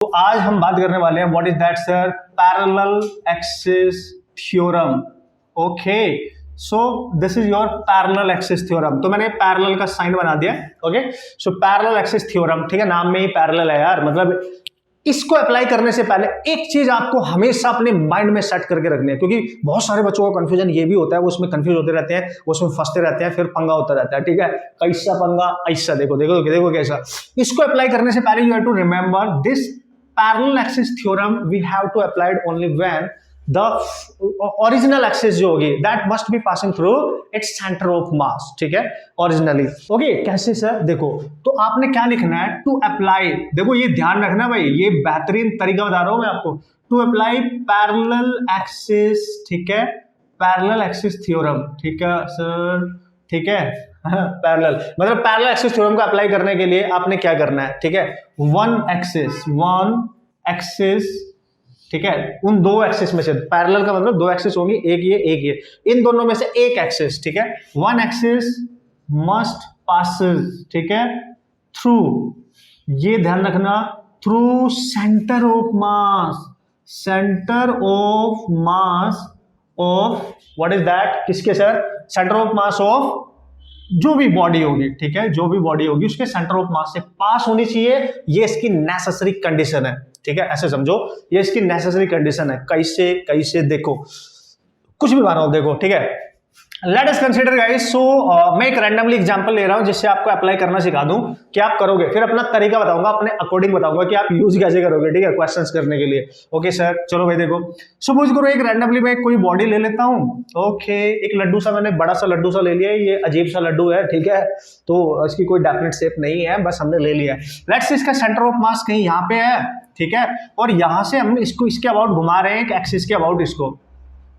तो आज हम बात करने वाले हैं what is that sir, parallel axis theorem. Okay, so this is your parallel axis theorem. तो मैंने पैरेलल का साइन बना दिया। Okay, so parallel axis theorem, ठीक है, नाम में ही पैरेलल है यार। मतलब इसको अप्लाई करने से पहले एक चीज आपको हमेशा अपने माइंड में सेट करके रखनी है, क्योंकि बहुत सारे बच्चों का कंफ्यूजन ये भी होता है, वो उसमें कंफ्यूज होते रहते हैं, वो उसमें फंसते रहते हैं, फिर पंगा होता रहता है। ठीक है, कैसा पंगा, ऐसा देखो देखो देखो कैसा। इसको अप्लाई करने से पहले you have to remember this parallel axis theorem we have to applied only when the original axis जो होगी that must be passing through its center of mass, ठीक है, originally। ओके, कैसे सर? देखो, तो आपने क्या लिखना है, टू अप्लाई, देखो ये ध्यान रखना भाई, ये बेहतरीन तरीका बता रहा हूं मैं आपको, टू अप्लाई पैरेलल एक्सिस, ठीक है, पैरेलल एक्सिस थ्योरम, ठीक है सर, ठीक है, पैरेलल मतलब पैरेलल एक्सिस थ्योरम को अप्लाई करने के लिए आपने क्या करना है, ठीक है, वन एक्सिस, ठीक है, उन दो एक्सिस में से, पैरेलल का मतलब दो एक्सिस होंगी, एक ये, इन दोनों में से एक एक्सिस, ठीक है, वन एक्सिस मस्ट पासेस, ठीक है, थ्रू, ये ध्यान रखना, through centre of what is that, किसके sir, centre of mass of जो भी बॉडी होगी, ठीक है, जो भी बॉडी होगी उसके सेंटर ऑफ मास से पास होनी चाहिए, ये इसकी नेसेसरी कंडीशन है। ठीक है, ऐसे समझो, ये इसकी नेसेसरी कंडीशन है। कैसे देखो, कुछ भी मानो देखो, ठीक है। लेट अस कंसीडर गाइस, सो मैं एक रैंडमली एग्जांपल ले रहा हूं जिससे आपको अप्लाई करना सिखा दूं कि आप करोगे, फिर अपना तरीका बताऊंगा, अपने अकॉर्डिंग बताऊंगा कि आप यूज कैसे करोगे, ठीक है, क्वेश्चंस करने के लिए। ओके सर, चलो भाई देखो, सपोज करो एक रैंडमली मैं कोई बॉडी ले लेता हूं। ओके, एक लड्डू सा, मैंने बड़ा सा लड्डू सा ले लिया, ये अजीब सा लड्डू है, ठीक है, तो इसकी कोई डेफिनेट शेप नहीं है, बस हमने ले लिया है। लेट्स से इसका सेंटर ऑफ मास कहीं यहाँ पे है, ठीक है, और यहां से हम इसको इसके अबाउट घुमा रहे हैं, एक एक्सिस के अबाउट इसको,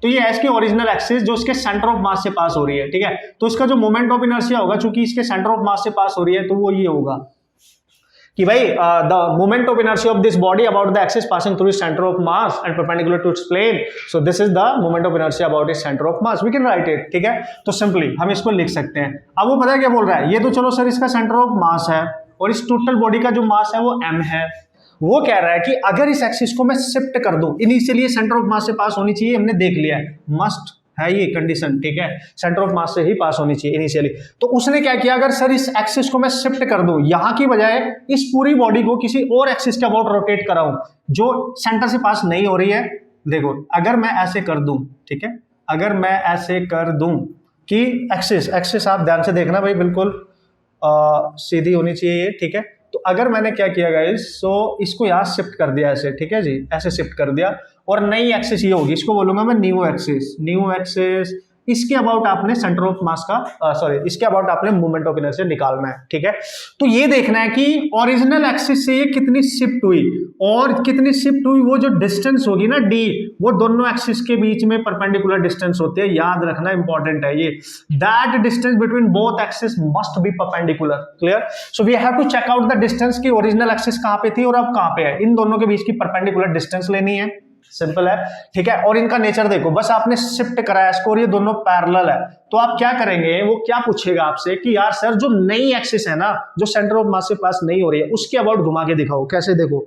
तो ये है इसकी ओरिजिनल एक्सिस जो इसके सेंटर ऑफ मास से पास हो रही है, ठीक है। तो इसका जो मोमेंट ऑफ इनर्शिया होगा, चूंकि इसके सेंटर ऑफ मास से पास हो रही है, तो वो ये होगा कि भाई the moment of inertia of this body about the axis passing through centre of mass and perpendicular to its plane, so this is the moment of inertia about its centre of mass, we can write it, ठीक है। तो simply हम इसको लिख सकते हैं। अब वो पता है क्या बोल रहा है, ये तो चलो सर इसका सेंटर ऑफ मास है और इस टोटल बॉडी का जो मास है वो m है। वो कह रहा है कि अगर इस एक्सिस को मैं शिफ्ट कर दूं, इनिशियली सेंटर ऑफ मास से पास होनी चाहिए, हमने देख लिया है, मस्ट है ये कंडीशन, ठीक है, सेंटर ऑफ मास से ही पास होनी चाहिए इनिशियली। तो उसने क्या किया, अगर सर इस एक्सिस को मैं शिफ्ट कर दूं, यहां की बजाय इस पूरी बॉडी को किसी और एक्सिस के अबाउट रोटेट कराऊं जो सेंटर से पास नहीं हो रही है। देखो, अगर मैं ऐसे कर दूं, ठीक है, अगर मैं ऐसे कर दूं कि एक्सिस आप ध्यान से देखना भाई, बिल्कुल सीधी होनी चाहिए ये, ठीक है। तो अगर मैंने क्या किया गाइस, सो इसको यहां शिफ्ट कर दिया ऐसे, ठीक है जी, ऐसे शिफ्ट कर दिया, और नई एक्सिस ये होगी, इसको बोलूंगा मैं न्यू एक्सिस, इसके अबाउट आपने सेंटर ऑफ मास का इसके अबाउट आपने मोमेंट ऑफ इनर्शिया निकालना है, ठीक है। तो ये देखना है कि ओरिजिनल एक्सिस से ये कितनी शिफ्ट हुई, और कितनी शिफ्ट हुई, वो जो डिस्टेंस होगी ना d, वो दोनों एक्सिस के बीच में परपेंडिकुलर डिस्टेंस होते हैं, याद रखना, इंपॉर्टेंट है ये, that distance between both axis must be perpendicular, clear. So we have to check out the distance की ओरिजिनल एक्सिस कहां पे थी और अब कहां पे है, इन दोनों के बीच की परपेंडिकुलर डिस्टेंस लेनी है, सिंपल है, ठीक है। और इनका नेचर देखो, बस आपने शिफ्ट कराया इसको और ये दोनों पैरेलल है, तो आप क्या करेंगे, वो क्या पूछेगा आपसे कि यार सर जो नई एक्सिस है ना, जो सेंटर ऑफ मास से पास नहीं हो रही है, उसके अबाउट घुमा के दिखाओ। कैसे? देखो,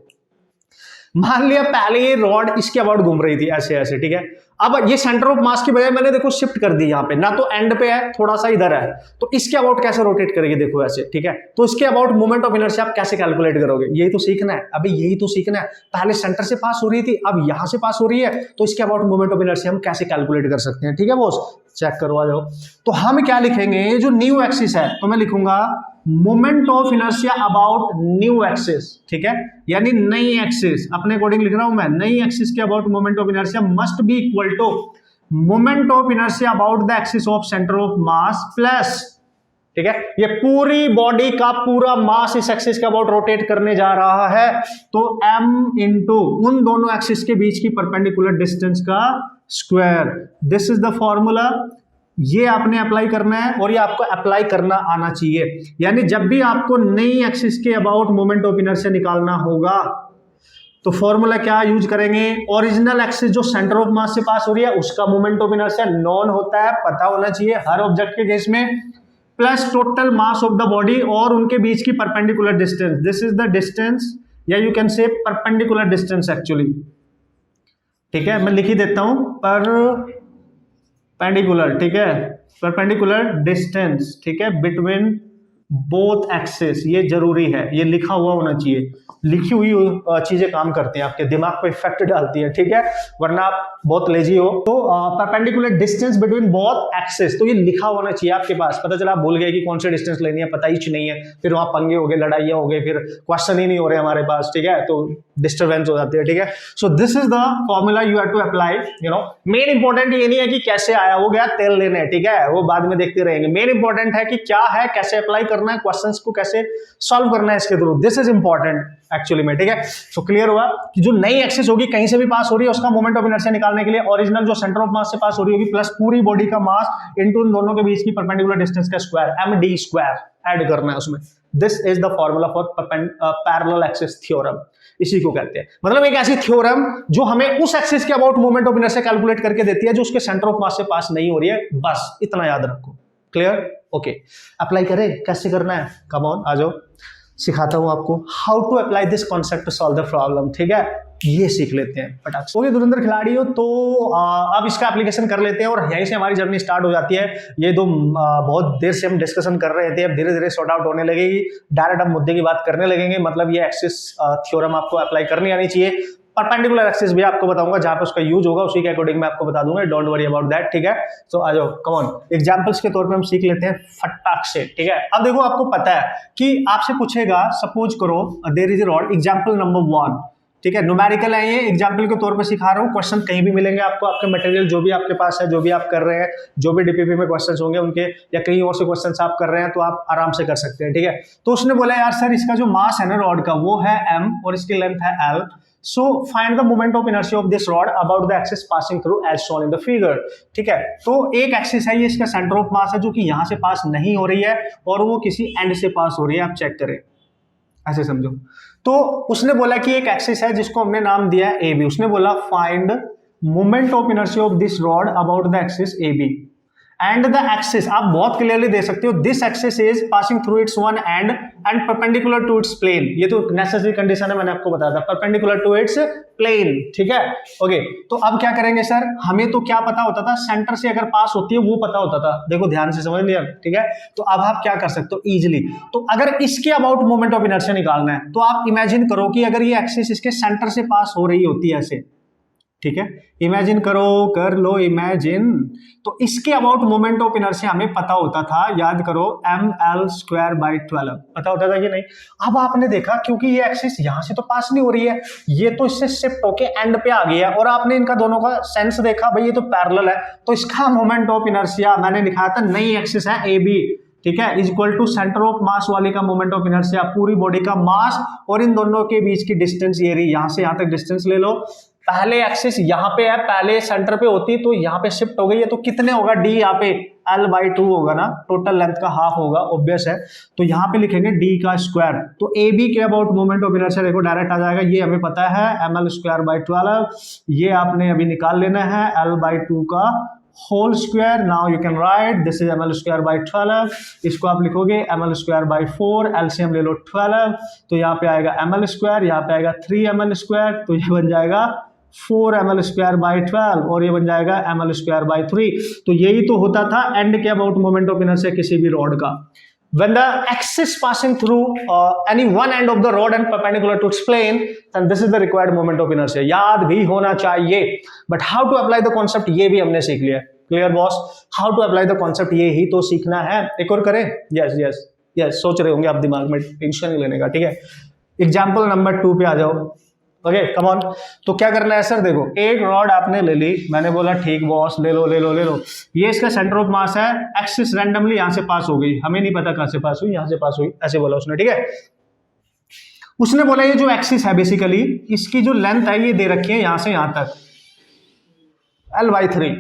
मान लिया पहले ये रॉड इसके अबाउट घूम रही थी ऐसे, ठीक है, अब ये सेंटर ऑफ मास की बजाय मैंने देखो शिफ्ट कर दी, यहाँ पे ना तो एंड पे है, थोड़ा सा इधर है, तो इसके अबाउट कैसे रोटेट करेगी, देखो ऐसे, ठीक है। तो इसके अबाउट मोमेंट ऑफ इनर्शिया आप कैसे कैलकुलेट करोगे, यही तो सीखना है, अभी यही तो सीखना है। पहले सेंटर से पास हो रही थी, अब यहां से पास हो रही है, तो इसके अबाउट मोमेंट ऑफ इनर्शिया हम कैसे कैलकुलेट कर सकते हैं, ठीक है बॉस, चेक करवा जाओ। तो हम क्या लिखेंगे, जो न्यू एक्सिस है, तो मैं लिखूंगा moment of inertia about new axis, ठीक है, यानी नई एक्सिस, अपने अकॉर्डिंग लिख रहा हूं मैं, नई एक्सिस के about moment of inertia must be equal to moment of inertia about the axis of centre of mass plus, ठीक है, ये पूरी बॉडी का पूरा मास इस एक्सिस के अबाउट रोटेट करने जा रहा है, तो m इंटू उन दोनों एक्सिस के बीच की परपेंडिकुलर डिस्टेंस का square, this is the formula. ये आपने अप्लाई करना है और ये आपको अप्लाई करना आना चाहिए, यानी जब भी आपको नई एक्सिस के अबाउट मोमेंट ऑफ इनर्शिया निकालना होगा, तो फॉर्मूला क्या यूज करेंगे, ओरिजिनल एक्सिस जो सेंटर ऑफ मास से पास हो रही है उसका मोमेंट ऑफ इनर्शिया नॉन होता है, पता होना चाहिए हर ऑब्जेक्ट के केस में, plus total mass of the body और उनके बीच की perpendicular distance, this is the distance या you can say perpendicular distance actually, ठीक है, मैं लिख ही देता हूं परपेंडिकुलर, ठीक है, परपेंडिकुलर डिस्टेंस, ठीक है, बिटवीन बोथ एक्सेस, ये जरूरी है, ये लिखा हुआ होना चाहिए, लिखी हुई चीजें काम करती हैं, आपके दिमाग पे इफेक्ट डालती है, ठीक है, वरना आप बहुत लेजी हो। तो perpendicular distance between both axes, तो ये लिखा होना चाहिए आपके पास, पता चला आप भूल गए कि कौन सी डिस्टेंस लेनी है, पता ही नहीं है, फिर वहां पंगे हो गए, लड़ाइयां हो गई, फिर क्वेश्चन ही नहीं हो रहे हमारे पास, ठीक है, तो डिस्टर्बेंस हो जाती है, ठीक है। So this is the formula you have to apply, you know. Main important ये नहीं है कि कैसे आया, वो गया तेल लेने, ठीक है, वो बाद में देखते रहेंगे। मेन इंपॉर्टेंट है कि क्या है, कैसे अप्लाई करना है, क्वेश्चंस को कैसे सॉल्व करना है इसके through, this is important actually में, ठीक है। सो क्लियर हुआ कि जो नई एक्सिस होगी कहीं से भी पास हो रही है, उसका मोमेंट ऑफ इनर्शिया निकालने के लिए ओरिजिनल जो सेंटर ऑफ मास से पास हो रही होगी प्लस पूरी बॉडी का मास इनटू इन दोनों के बीच की परपेंडिकुलर डिस्टेंस का स्क्वायर, md स्क्वायर ऐड करना है उसमें। This is the formula for parallel axis theorem, इसी को कहते हैं। मतलब एक ऐसी थ्योरम जो हमें उस एक्सिस के about moment of inertia calculate करके देती है जो उसके सेंटर ऑफ मास से पास नहीं हो रही है, बस इतना याद रखो। क्लियर? ओके, अप्लाई करें, कैसे करना है, कम ऑन आ जाओ, सिखाता हूं आपको how to apply this concept to solve the problem, ठीक है, ये सीख लेते हैं फटाक से। ओके धुरंधर खिलाड़ी हो तो अब इसका एप्लीकेशन कर लेते हैं और यहीं से हमारी जर्नी स्टार्ट हो जाती है। ये दो बहुत देर से हम डिस्कशन कर रहे थे, अब धीरे धीरे सॉर्ट आउट होने लगेगी, डायरेक्ट हम मुद्दे की बात करने लगेंगे। मतलब ये एक्सिस थ्योरम आपको अप्लाई करनी आनी चाहिए। परपेंडिकुलर एक्सिस भी आपको बताऊंगा, जहां पे उसका यूज होगा उसी के अकॉर्डिंग मैं आपको बता दूंगा, डोंट वरी अबाउट दैट, ठीक है। सो आ जाओ, कम ऑन, एग्जांपल्स के तौर पे हम सीख लेते हैं फटाक से, ठीक है। अब देखो आपको पता है कि आपसे पूछेगा, सपोज करो there is a rod, example number 1, ठीक है, न्यूमेरिकल है ये, एग्जांपल के तौर पे सिखा रहा हूँ, क्वेश्चन कहीं भी मिलेंगे आपको, आपके मटेरियल जो भी आपके पास है, जो भी आप कर रहे हैं, जो भी डीपीपी में क्वेश्चंस होंगे उनके, या कहीं और से क्वेश्चंस आप कर रहे हैं तो आप आराम से कर सकते हैं, ठीक है। तो उसने बोला यार सर इसका जो मास है ना रॉड का वो है m और इसकी लेंथ है l, so find the moment of inertia of this rod about the axis passing through as shown in the figure, ठीक है। तो एक एक्सिस है, ये इसका सेंटर ऑफ मास है जो कि यहां से पास नहीं हो रही है और वो किसी एंड से पास हो रही है, आप चेक करें, ऐसे समझो। तो उसने बोला कि एक एक्सिस है जिसको हमने नाम दिया है AB, उसने बोला find moment of inertia of this rod about the axis AB and the axis, आप बहुत क्लियरली दे सकते हो, this axis is passing through its one end and perpendicular to its plane, ये तो नेसेसरी कंडीशन है, मैंने आपको बताया था, परपेंडिकुलर टू इट्स प्लेन, ठीक है। ओके, तो अब क्या करेंगे सर, हमें तो क्या पता होता था, सेंटर से अगर पास होती है वो पता होता था, देखो ध्यान से समझ लिया, ठीक है। तो अब आप क्या कर सकते हो इजीली, तो अगर इसके अबाउट मोमेंट ऑफ इनर्शिया निकालना है तो आप इमेजिन करो कि अगर ये एक्सिस इसके सेंटर से पास हो रही होती है ऐसे, ठीक है, इमेजिन करो, कर लो इमेजिन, तो इसके अबाउट मोमेंट ऑफ इनर्शिया हमें पता होता था, याद करो ml²/12, पता होता था कि नहीं। अब आपने देखा क्योंकि ये एक्सिस यहां से तो पास नहीं हो रही है, ये तो इससे शिफ्ट होके एंड पे आ गया है और आपने इनका दोनों का सेंस देखा, भाई ये तो पैरेलल है, तो इसका मोमेंट ऑफ इनर्शिया मैंने लिखा था, नई एक्सिस है AB, ठीक है, is equal to centre of mass वाले का मोमेंट ऑफ इनर्शिया, पूरी बॉडी का मास और इन दोनों के बीच की डिस्टेंस ये रही, यहां से यहां तक डिस्टेंस ले लो, पहले एक्सिस यहाँ पे है, पहले सेंटर पे होती तो यहाँ पे शिफ्ट हो गई है, तो कितने होगा d, यहाँ पे l/2 होगा ना, टोटल लेंथ का हाफ होगा, ऑब्वियस है, तो यहाँ पे लिखेंगे d का स्क्वायर, तो AB के अबाउट मोमेंट ऑफ इनर्शिया देखो डायरेक्ट आ जाएगा, ये हमें पता है ml²/12, ये आपने अभी निकाल लेना है l/2 का whole square, now you can write this is ml²/12, इसको आप लिखोगे ml²/4, एलसीएम ले लो 12, तो यहाँ पे आएगा ml², यहाँ पे आएगा 3ml², तो ये बन जाएगा 4ml²/12 और ये बन जाएगा ml²/3, तो यही तो होता था एंड के अबाउट मोमेंट ऑफ इनर्शिया किसी भी रॉड का, when the axis passing through any one end of the rod and perpendicular to its plane, then this is the required moment of inertia, याद भी होना चाहिए। but how to apply the concept ये भी हमने सीख लिया, clear boss, how to apply the concept ये ही तो सीखना है। एक और करें, यस यस यस, सोच रहे होंगे आप दिमाग में, टेंशन नहीं लेने का, ठीक है। एग्जाम्पल नंबर 2 पे आ जाओ, ओके कम ऑन। तो क्या करना है सर, देखो एक रॉड आपने ले ली, मैंने बोला ठीक बॉस ले लो ले लो ले लो, ये इसका सेंटर ऑफ मास है, एक्सिस रैंडमली यहां से पास हो गई, हमें नहीं पता कहां से पास हुई, यहां से पास हुई, ऐसे बोला उसने, ठीक है। उसने बोला ये जो एक्सिस है बेसिकली इसकी जो लेंथ है ये दे रखी है यहां से यहां तक l/3,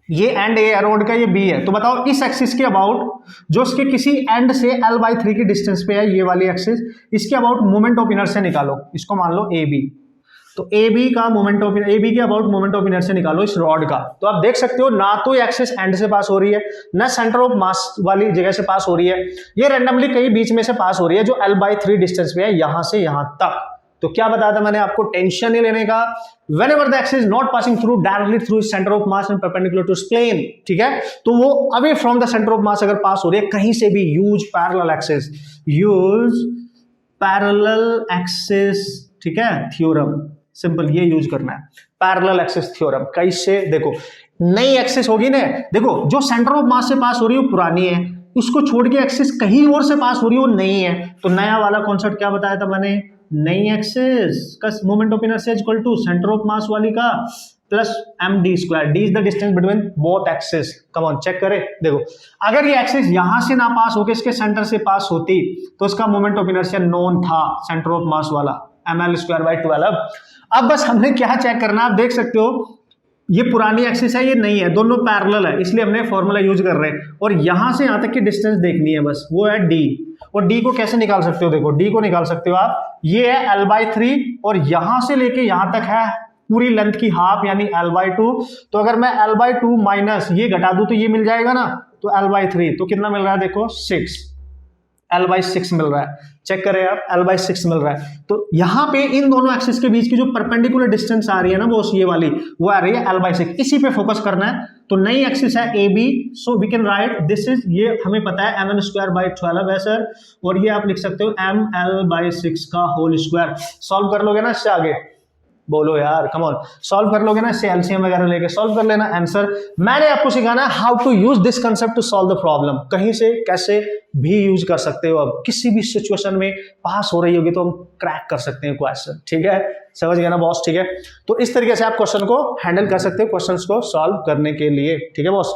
ये एंड ए रॉड का, ये बी है, तो बताओ इस एक्सिस के अबाउट जो इसके किसी एंड से l/3 की डिस्टेंस पे है, ये वाली एक्सिस, इसके अबाउट मोमेंट ऑफ इनर्शिया निकालो, इसको मान लो AB, तो AB का मोमेंट ऑफ AB के अबाउट मोमेंट ऑफ इनर्शिया निकालो इस रॉड का। तो आप देख सकते हो ना तो एक्सिस एंड से पास हो रही है, ना सेंटर ऑफ मास वाली जगह से पास हो रही है, ये रैंडमली कहीं बीच में से पास हो रही है जो l/3 डिस्टेंस पे है यहां से यहां तक, तो क्या बताया था मैंने आपको, टेंशन नहीं लेने का। Whenever the axis is not passing through directly through its center of mass and perpendicular to its plane, ठीक है, तो वो away from the center of mass अगर पास हो रही है कहीं से भी, use parallel axis, use parallel axis, ठीक है, थ्योरम, सिंपल ये यूज करना है, पैरेलल एक्सिस थ्योरम। कैसे, देखो नई एक्सिस होगी ना, देखो जो सेंटर ऑफ मास से पास हो रही है वो पुरानी है, उसको छोड़ के एक्सिस कहीं और से पास हो रही है वो नई है, तो नया वाला कॉन्सेप्ट क्या बताया था मैंने, नई एक्सिस का moment of inertia equal to centre of mass वाली का plus M D square, D is the distance between both axis. Come on check करें, देखो अगर ये एक्सिस यहां से ना पास होके इसके सेंटर से पास होती तो इसका मोमेंट ऑफ इनर्शिया नोन था, सेंटर ऑफ मास वाला ml²/12। अब बस हमने क्या चेक करना, आप देख सकते हो ये पुरानी एक्सिस है, ये नहीं है, दोनों पैरेलल है, इसलिए हमने फॉर्मूला यूज कर रहे हैं, और यहां से यहां तक की डिस्टेंस देखनी है बस, वो है डी। और डी को कैसे निकाल सकते हो, देखो डी को निकाल सकते हो आप, ये है l/3 और यहां से लेके यहां तक है पूरी लेंथ की हाफ यानी l/2। तो अगर मैं l/2 माइनस ये घटा दूं तो ये मिल जाएगा ना, तो l/3 तो कितना मिल रहा है, देखो 6, l/6 मिल रहा है, चेक करें आप, l/6 मिल रहा है। तो यहां पे इन दोनों एक्सिस के बीच की जो परपेंडिकुलर डिस्टेंस आ रही है ना, वो ये वाली वो आ रही है l/6, इसी पे फोकस करना है। तो नई एक्सिस है AB, so we can write this is, ये हमें पता है ml²/12 है सर, और ये आप लिख सकते हो ml/6 का होल स्क्वायर। सॉल्व कर लोगे ना इससे आगे, बोलो यार, कम ऑन, सॉल्व कर लोगे ना इससे, एलसीएम वगैरह लेके सॉल्व कर लेना आंसर। मैंने आपको सिखाना है how to use this concept to solve the problem, कहीं से कैसे भी यूज कर सकते हो, अब किसी भी सिचुएशन में पास हो रही होगी तो हम क्रैक कर सकते हैं क्वेश्चन, ठीक है, समझ गया ना बॉस, ठीक है। तो इस तरीके से आप क्वेश्चन को हैंडल कर सकते हो, क्वेश्चंस को सॉल्व करने के लिए, ठीक है बॉस।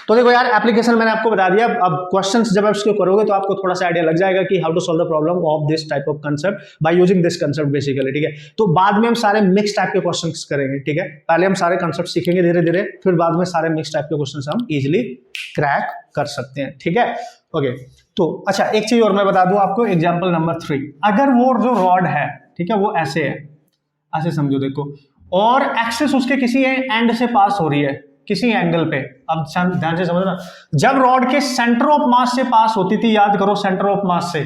तो देखो यार, एप्लीकेशन मैंने आपको बता दिया, अब क्वेश्चंस जब आप इसको करोगे तो आपको थोड़ा सा आइडिया लग जाएगा कि how to solve the problem of this type of concept by using this concept basically, ठीक है। तो बाद में हम सारे मिक्स टाइप के क्वेश्चंस करेंगे, ठीक है, पहले हम सारे कंसेप्ट सीखेंगे धीरे धीरे, फिर बाद में सारे मिक्स टाइप के क्वेश्चंस हम इजीली क्रैक कर सकते हैं, ठीक है, ओके। तो अच्छा, एक चीज और मैं बता दूं आपको, एग्जांपल नंबर 3, अगर वो जो रॉड है, ठीक है, वो ऐसे है, ऐसे समझो देखो, और एक्सिस उसके किसी एंड से पास हो रही है, किसी एंगल पे, अब ध्यान से समझना, जब रॉड के सेंटर ऑफ मास से पास होती थी, याद करो सेंटर ऑफ मास से,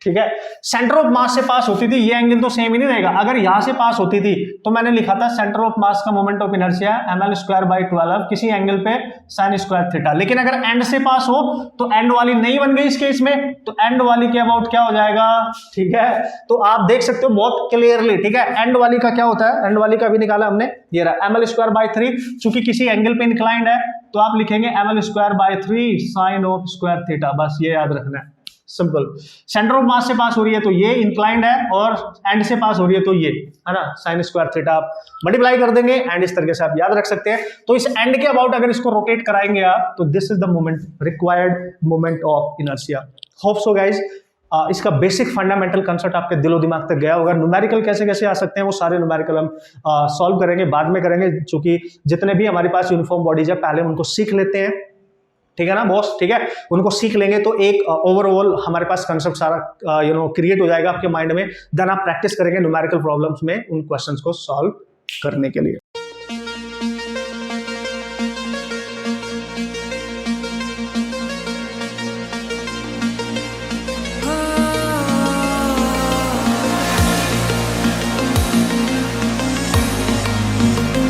ठीक है, सेंटर ऑफ मास से पास होती थी, ये एंगल तो सेम ही नहीं रहेगा, अगर यहां से पास होती थी तो मैंने लिखा था सेंटर ऑफ मास का मोमेंट ऑफ इनर्शिया ml²/12 किसी एंगल पे sin²θ, लेकिन अगर एंड से पास हो तो एंड वाली नहीं बन गई इस केस में, तो एंड वाली के अबाउट क्या हो जाएगा, ठीक है। तो आप देख सकते हो बहुत क्लियरली, ठीक है, एंड वाली का क्या होता है, एंड वाली का भी निकाला हमने, ये रहा ml²/3, चूंकि किसी एंगल पे इंक्लाइंड है तो आप लिखेंगे ml²/3 sin²θ, बस ये याद रखना है, सिंपल। सेंटर ऑफ मास से पास हो रही है तो ये इंक्लाइंड है, और एंड से पास हो रही है तो ये है ना sin²θ, आप मल्टीप्लाई कर देंगे एंड इस तरीके से आप याद रख सकते हैं। तो इस एंड के अबाउट अगर इसको रोटेट कराएंगे आप तो this is the moment, required moment of inertia. Hope so guys इसका बेसिक फंडामेंटल कंसेप्ट आपके दिलो दिमाग तक गया होगा। न्यूमेरिकल कैसे कैसे आ सकते हैं वो सारे न्यूमेरिकल हम सॉल्व करेंगे, बाद में करेंगे, क्योंकि जितने भी हमारे पास यूनिफॉर्म बॉडीज है पहले उनको सीख लेते हैं, ठीक है ना बॉस, ठीक है, उनको सीख लेंगे तो एक ओवरऑल हमारे पास कंसेप्ट सारा क्रिएट हो जाएगा आपके माइंड में, देन आप प्रैक्टिस करेंगे न्यूमेरिकल प्रॉब्लम्स में उन क्वेश्चंस को सॉल्व करने के लिए।